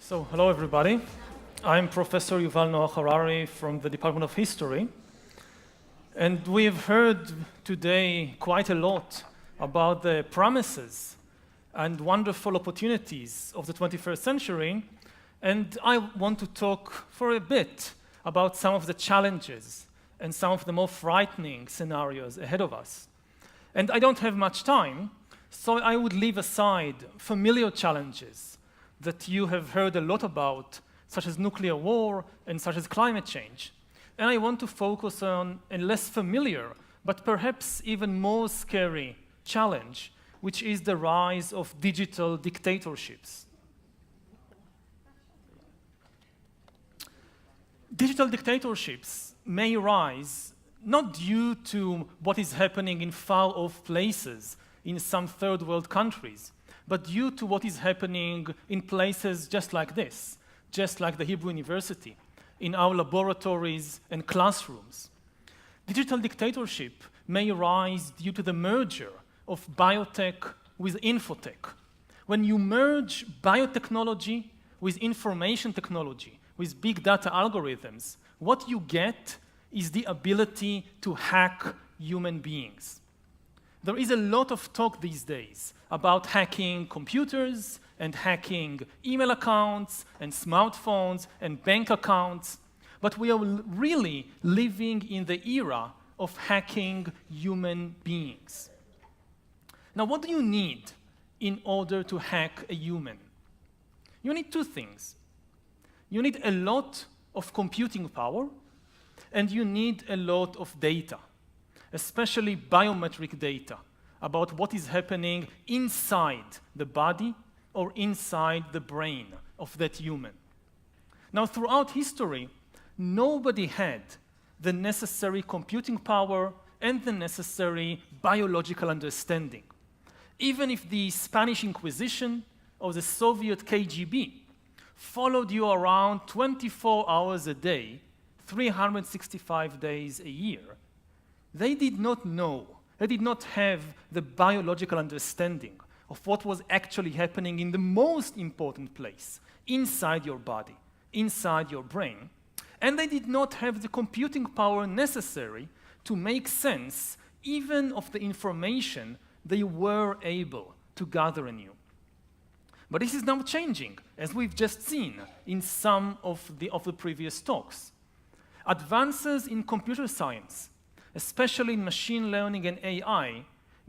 So, hello everybody. I'm Professor Yuval Harari from the Department of History. And we've heard today quite a lot about the promises and wonderful opportunities of the 21st century. And I want to talk for a bit about some of the challenges and some of the more frightening scenarios ahead of us. And I don't have much time, so I would leave aside familiar challenges that you have heard a lot about, such as nuclear war and such as climate change. And I want to focus on a less familiar, but perhaps even more scary challenge, which is the rise of digital dictatorships. Digital dictatorships may rise not due to what is happening in far-off places in some third world countries, but due to what is happening in places just like this, just like the Hebrew University, in our laboratories and classrooms. Digital dictatorship may arise due to the merger of biotech with infotech. When you merge biotechnology with information technology, with big data algorithms, what you get is the ability to hack human beings. There is a lot of talk these days about hacking computers and hacking email accounts and smartphones and bank accounts, but we are really living in the era of hacking human beings. Now, what do you need in order to hack a human? You need two things. You need a lot of computing power, and you need a lot of data, especially biometric data, about what is happening inside the body or inside the brain of that human. Now, throughout history, nobody had the necessary computing power and the necessary biological understanding. Even if the Spanish Inquisition or the Soviet KGB followed you around 24 hours a day, 365 days a year, they did not know, they did not have the biological understanding of what was actually happening in the most important place, inside your body, inside your brain, and they did not have the computing power necessary to make sense even of the information they were able to gather in you. But this is now changing, as we've just seen in some of the previous talks. Advances in computer science, especially in machine learning and AI,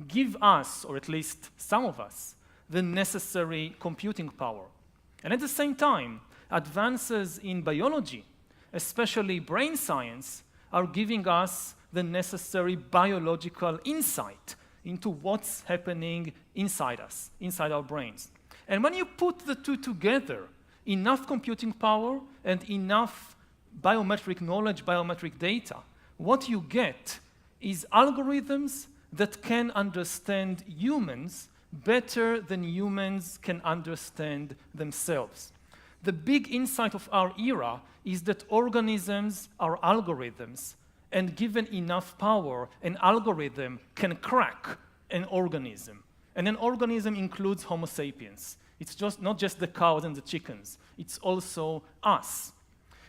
give us, or at least some of us, the necessary computing power. And at the same time, advances in biology, especially brain science, are giving us the necessary biological insight into what's happening inside us, inside our brains. And when you put the two together, enough computing power and enough biometric knowledge, biometric data, what you get is algorithms that can understand humans better than humans can understand themselves. The big insight of our era is that organisms are algorithms, and given enough power, an algorithm can crack an organism. And an organism includes Homo sapiens. It's just not just the cows and the chickens, it's also us.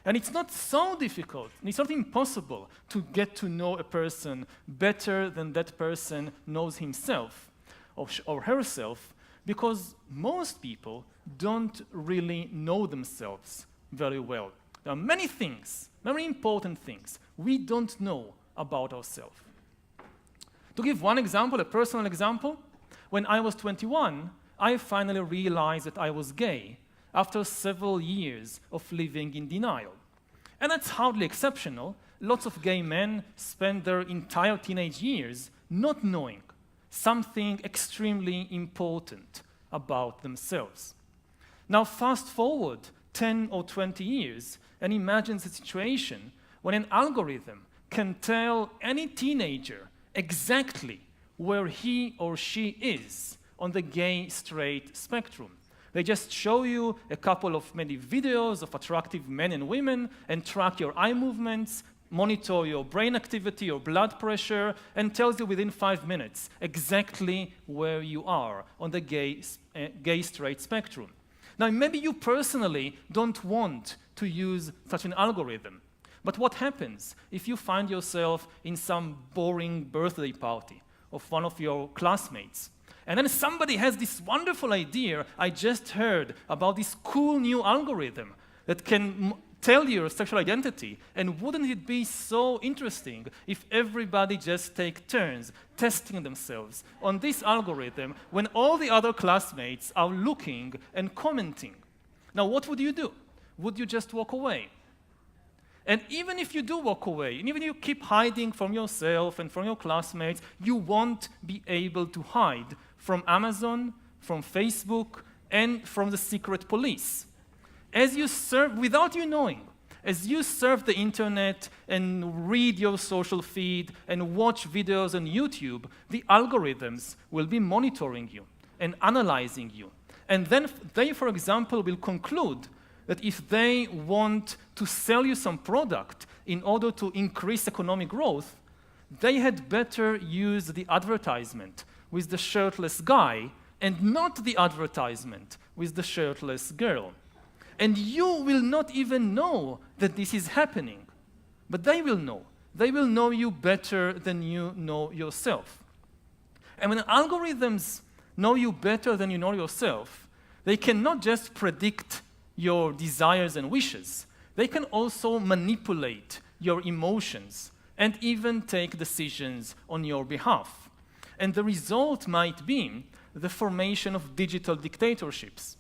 And it's not so difficult, and it's not impossible to get to know a person better than that person knows himself or herself, because most people don't really know themselves very well. There are many things, very important things, we don't know about ourselves. To give one example, a personal example, when I was 21, I finally realized that I was gay after several years of living in denial. And that's hardly exceptional. Lots of gay men spend their entire teenage years not knowing something extremely important about themselves. Now fast forward 10 or 20 years and imagine the situation when an algorithm can tell any teenager exactly where he or she is on the gay-straight spectrum. They just show you a couple of many videos of attractive men and women and track your eye movements, monitor your brain activity, your blood pressure, and tells you within 5 minutes exactly where you are on the gay-straight spectrum. Now, maybe you personally don't want to use such an algorithm, but what happens if you find yourself in some boring birthday party of one of your classmates, and then somebody has this wonderful idea, I just heard about this cool new algorithm that can tell your sexual identity, and wouldn't it be so interesting if everybody just take turns testing themselves on this algorithm when all the other classmates are looking and commenting? Now, what would you do? Would you just walk away? And even if you do walk away, and even if you keep hiding from yourself and from your classmates, you won't be able to hide from Amazon, from Facebook, and from the secret police. As you surf, without you knowing, as you surf the internet and read your social feed and watch videos on YouTube, the algorithms will be monitoring you and analyzing you. And then they, for example, will conclude that if they want to sell you some product in order to increase economic growth, they had better use the advertisement with the shirtless guy and not the advertisement with the shirtless girl. And you will not even know that this is happening, but they will know. They will know you better than you know yourself. And when algorithms know you better than you know yourself, they cannot just predict your desires and wishes. They can also manipulate your emotions and even take decisions on your behalf. And the result might be the formation of digital dictatorships.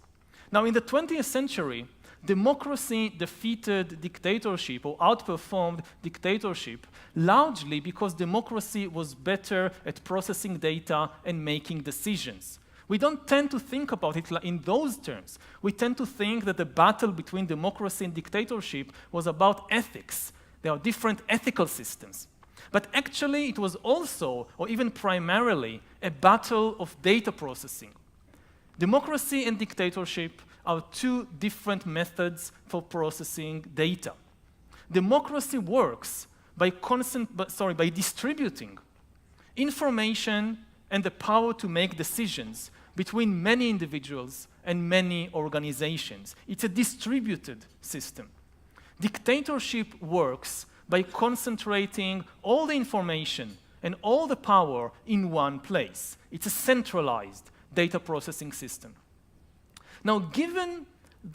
Now, in the 20th century, democracy defeated dictatorship or outperformed dictatorship largely because democracy was better at processing data and making decisions. We don't tend to think about it in those terms. We tend to think that the battle between democracy and dictatorship was about ethics. There are different ethical systems. But actually, it was also, or even primarily, a battle of data processing. Democracy and dictatorship are two different methods for processing data. Democracy works by distributing information and the power to make decisions between many individuals and many organizations. It's a distributed system. Dictatorship works by concentrating all the information and all the power in one place. It's a centralized data processing system. Now, given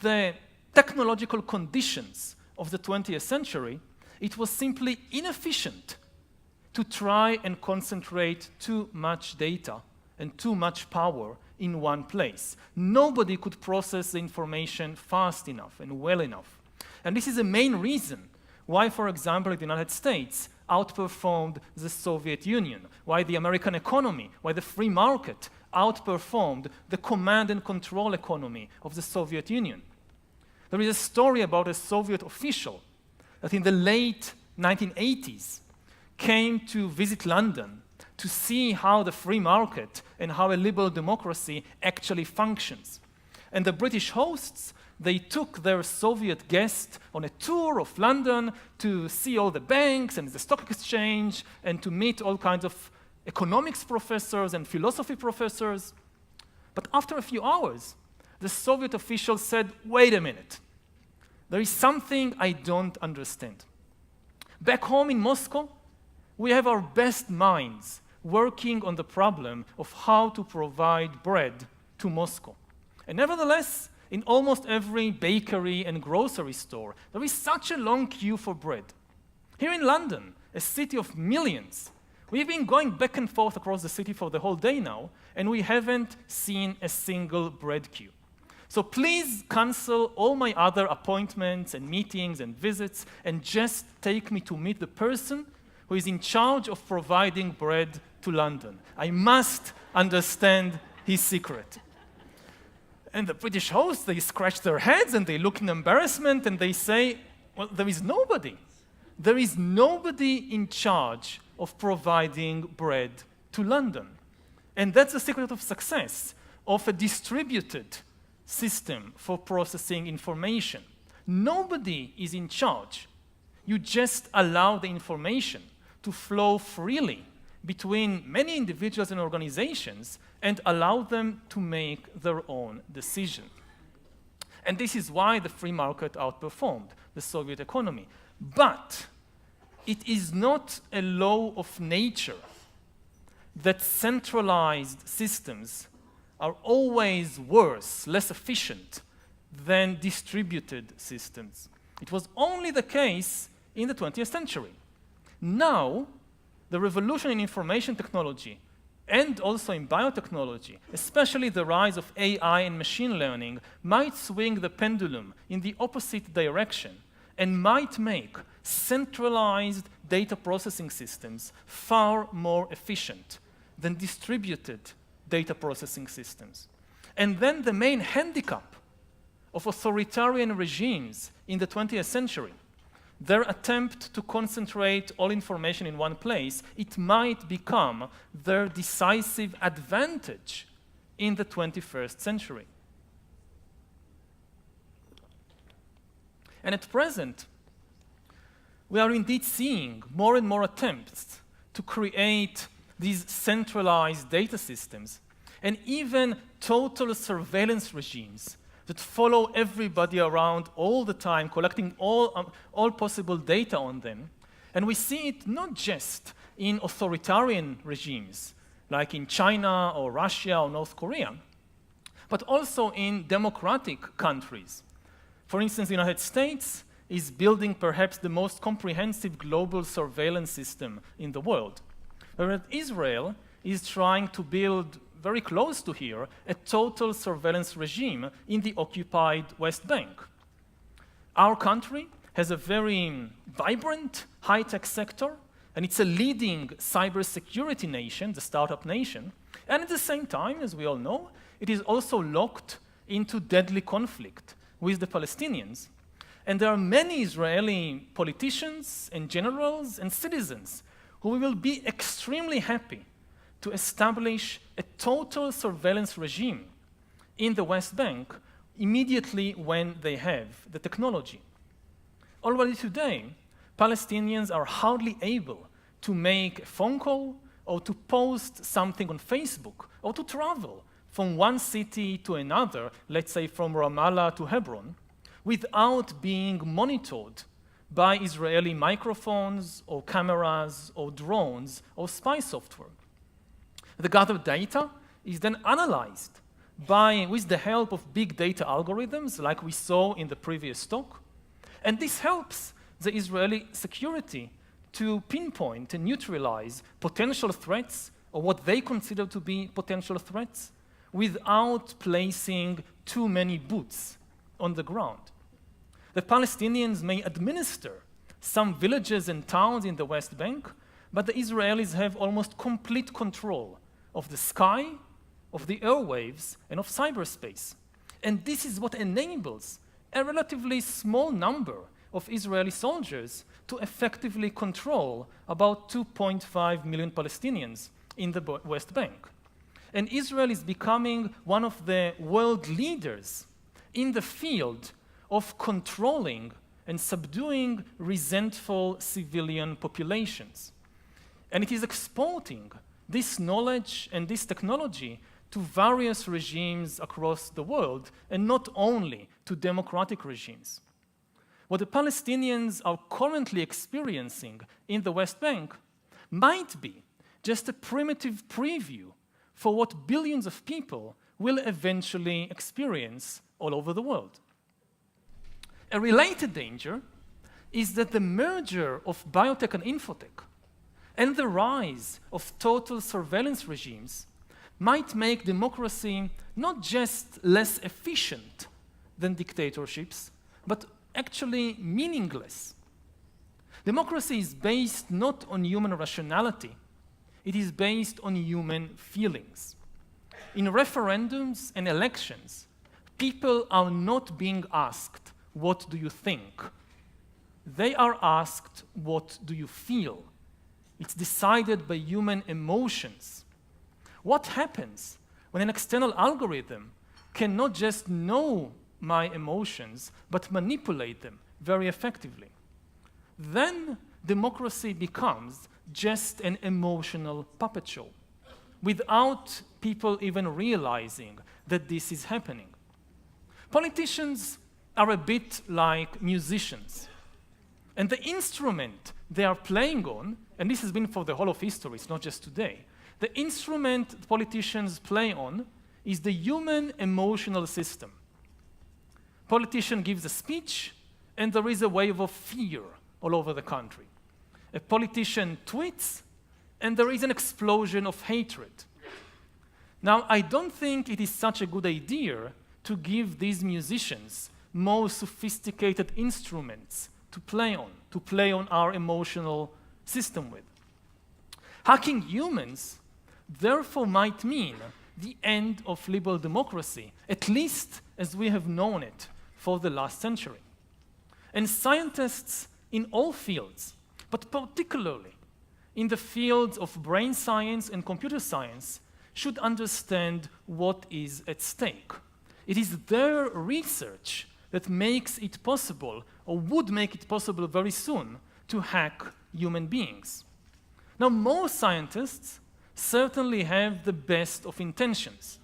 the technological conditions of the 20th century, it was simply inefficient to try and concentrate too much data and too much power in one place. Nobody could process the information fast enough and well enough. And this is the main reason why, for example, the United States outperformed the Soviet Union, why the American economy, why the free market outperformed the command and control economy of the Soviet Union. There is a story about a Soviet official that in the late 1980s came to visit London to see how the free market and how a liberal democracy actually functions. And the British hosts, they took their Soviet guest on a tour of London to see all the banks and the stock exchange and to meet all kinds of economics professors and philosophy professors. But after a few hours, the Soviet official said, "Wait a minute. There is something I don't understand. Back home in Moscow, we have our best minds working on the problem of how to provide bread to Moscow. And nevertheless, in almost every bakery and grocery store, there is such a long queue for bread. Here in London, a city of millions, we've been going back and forth across the city for the whole day now, and we haven't seen a single bread queue. So please cancel all my other appointments and meetings and visits and just take me to meet the person who is in charge of providing bread to London. I must understand his secret." And the British hosts, they scratch their heads and they look in embarrassment and they say, "Well, there is nobody. There is nobody in charge of providing bread to London." And that's the secret of success of a distributed system for processing information. Nobody is in charge. You just allow the information to flow freely between many individuals and organizations and allow them to make their own decision. And this is why the free market outperformed the Soviet economy. But it is not a law of nature that centralized systems are always worse, less efficient than distributed systems. It was only the case in the 20th century. Now, the revolution in information technology and also in biotechnology, especially the rise of AI and machine learning, might swing the pendulum in the opposite direction and might make centralized data processing systems far more efficient than distributed data processing systems. And then the main handicap of authoritarian regimes in the 20th century, their attempt to concentrate all information in one place, it might become their decisive advantage in the 21st century. And at present, we are indeed seeing more and more attempts to create these centralized data systems and even total surveillance regimes that follow everybody around all the time, collecting all possible data on them. And we see it not just in authoritarian regimes, like in China or Russia or North Korea, but also in democratic countries. For instance, the United States is building perhaps the most comprehensive global surveillance system in the world, whereas Israel is trying to build very close to here, a total surveillance regime in the occupied West Bank. Our country has a very vibrant high-tech sector, and it's a leading cybersecurity nation, the startup nation, and at the same time, as we all know, it is also locked into deadly conflict with the Palestinians. And there are many Israeli politicians and generals and citizens who will be extremely happy to establish a total surveillance regime in the West Bank immediately when they have the technology. Already today, Palestinians are hardly able to make a phone call or to post something on Facebook or to travel from one city to another, let's say from Ramallah to Hebron, without being monitored by Israeli microphones or cameras or drones or spy software. The gathered data is then analyzed with the help of big data algorithms, like we saw in the previous talk. And this helps the Israeli security to pinpoint and neutralize potential threats, or what they consider to be potential threats, without placing too many boots on the ground. The Palestinians may administer some villages and towns in the West Bank, but the Israelis have almost complete control of the sky, of the airwaves, and of cyberspace. And this is what enables a relatively small number of Israeli soldiers to effectively control about 2.5 million Palestinians in the West Bank. And Israel is becoming one of the world leaders in the field of controlling and subduing resentful civilian populations. And it is exporting this knowledge and this technology to various regimes across the world, and not only to democratic regimes. What the Palestinians are currently experiencing in the West Bank might be just a primitive preview for what billions of people will eventually experience all over the world. A related danger is that the merger of biotech and infotech and the rise of total surveillance regimes might make democracy not just less efficient than dictatorships, but actually meaningless. Democracy is based not on human rationality, it is based on human feelings. In referendums and elections, people are not being asked, "What do you think?" They are asked, "What do you feel?" It's decided by human emotions. What happens when an external algorithm can not just know my emotions, but manipulate them very effectively? Then democracy becomes just an emotional puppet show, without people even realizing that this is happening. Politicians are a bit like musicians. And the instrument they are playing on, and this has been for the whole of history, it's not just today, the instrument politicians play on is the human emotional system. Politician gives a speech, and there is a wave of fear all over the country. A politician tweets, and there is an explosion of hatred. Now, I don't think it is such a good idea to give these musicians more sophisticated instruments to play on our emotional system with. Hacking humans, therefore, might mean the end of liberal democracy, at least as we have known it for the last century. And scientists in all fields, but particularly in the fields of brain science and computer science, should understand what is at stake. It is their research that makes it possible, or would make it possible very soon, to hack human beings. Now, most scientists certainly have the best of intentions.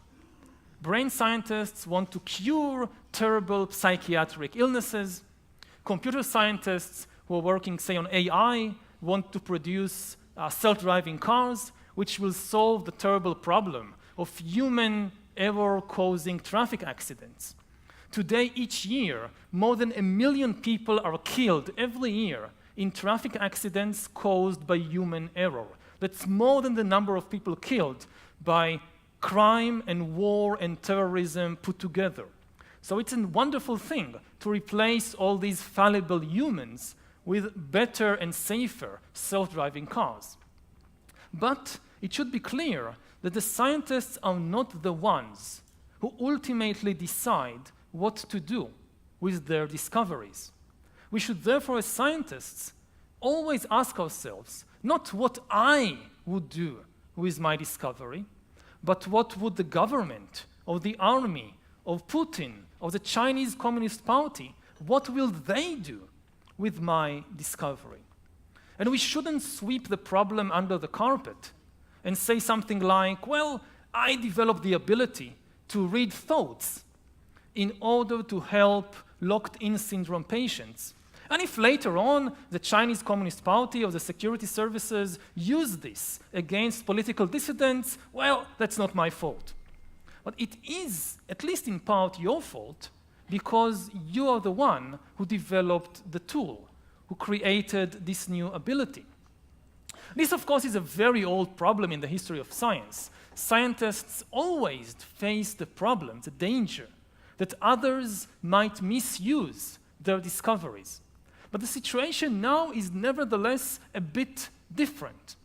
Brain scientists want to cure terrible psychiatric illnesses. Computer scientists who are working, say, on AI want to produce self-driving cars, which will solve the terrible problem of human error causing traffic accidents. Today, each year, more than 1 million people are killed every year in traffic accidents caused by human error. That's more than the number of people killed by crime and war and terrorism put together. So it's a wonderful thing to replace all these fallible humans with better and safer self-driving cars. But it should be clear that the scientists are not the ones who ultimately decide what to do with their discoveries. We should therefore, as scientists, always ask ourselves, not what I would do with my discovery, but what would the government, or the army, of Putin, or the Chinese Communist Party, what will they do with my discovery? And we shouldn't sweep the problem under the carpet and say something like, well, I developed the ability to read thoughts in order to help locked-in syndrome patients. And if later on the Chinese Communist Party or the security services use this against political dissidents, well, that's not my fault. But it is, at least in part, your fault, because you are the one who developed the tool, who created this new ability. This, of course, is a very old problem in the history of science. Scientists always face the problem, the danger, that others might misuse their discoveries. But the situation now is nevertheless a bit different.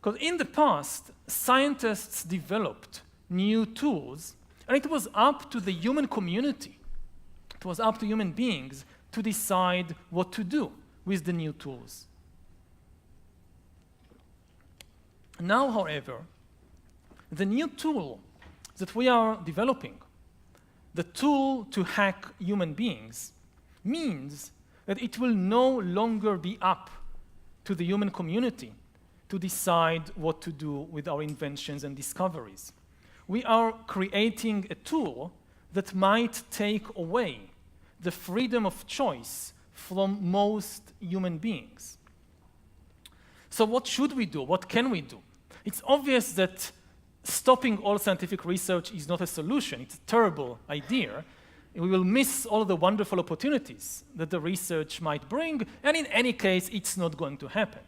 Because in the past, scientists developed new tools, and it was up to the human community, it was up to human beings to decide what to do with the new tools. Now, however, the new tool that we are developing, the tool to hack human beings, means that it will no longer be up to the human community to decide what to do with our inventions and discoveries. We are creating a tool that might take away the freedom of choice from most human beings. So what should we do? What can we do? It's obvious that stopping all scientific research is not a solution. It's a terrible idea. We will miss all the wonderful opportunities that the research might bring, and in any case, it's not going to happen.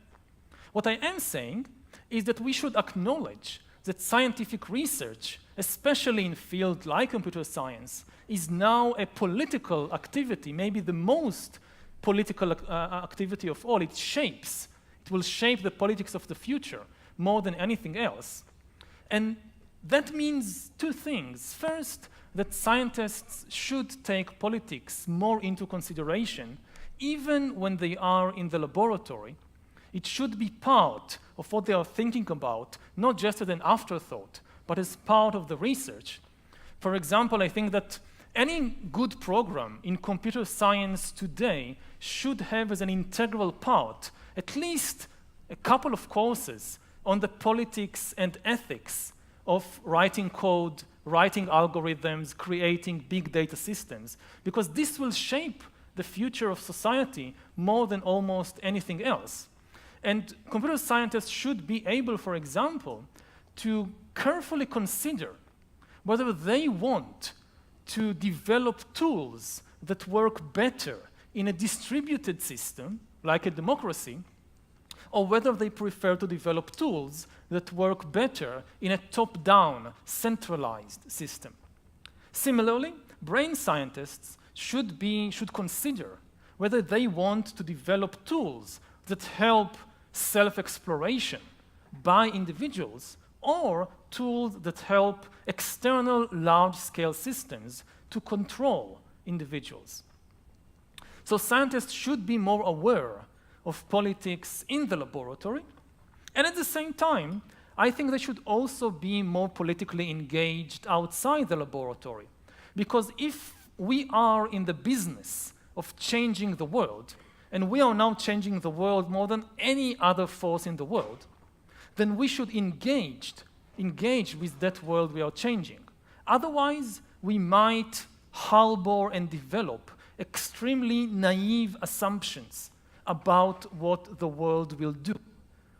What I am saying is that we should acknowledge that scientific research, especially in fields like computer science, is now a political activity, maybe the most political activity of all. It will shape the politics of the future more than anything else. And that means two things. First, that scientists should take politics more into consideration, even when they are in the laboratory. It should be part of what they are thinking about, not just as an afterthought, but as part of the research. For example, I think that any good program in computer science today should have as an integral part at least a couple of courses on the politics and ethics of writing code writing algorithms, creating big data systems, because this will shape the future of society more than almost anything else. And computer scientists should be able, for example, to carefully consider whether they want to develop tools that work better in a distributed system, like a democracy, or whether they prefer to develop tools that work better in a top-down, centralized system. Similarly, brain scientists should consider whether they want to develop tools that help self-exploration by individuals or tools that help external large-scale systems to control individuals. So scientists should be more aware of politics in the laboratory, and at the same time, I think they should also be more politically engaged outside the laboratory, because if we are in the business of changing the world, and we are now changing the world more than any other force in the world, then we should engage with that world we are changing. Otherwise, we might harbor and develop extremely naive assumptions about what the world will do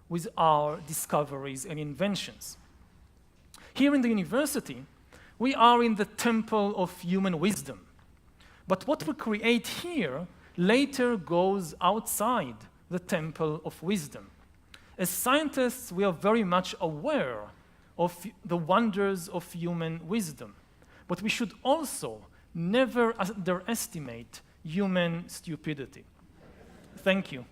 with our discoveries and inventions. Here in the university, we are in the temple of human wisdom. But what we create here later goes outside the temple of wisdom. As scientists, we are very much aware of the wonders of human wisdom, but we should also never underestimate human stupidity. Thank you.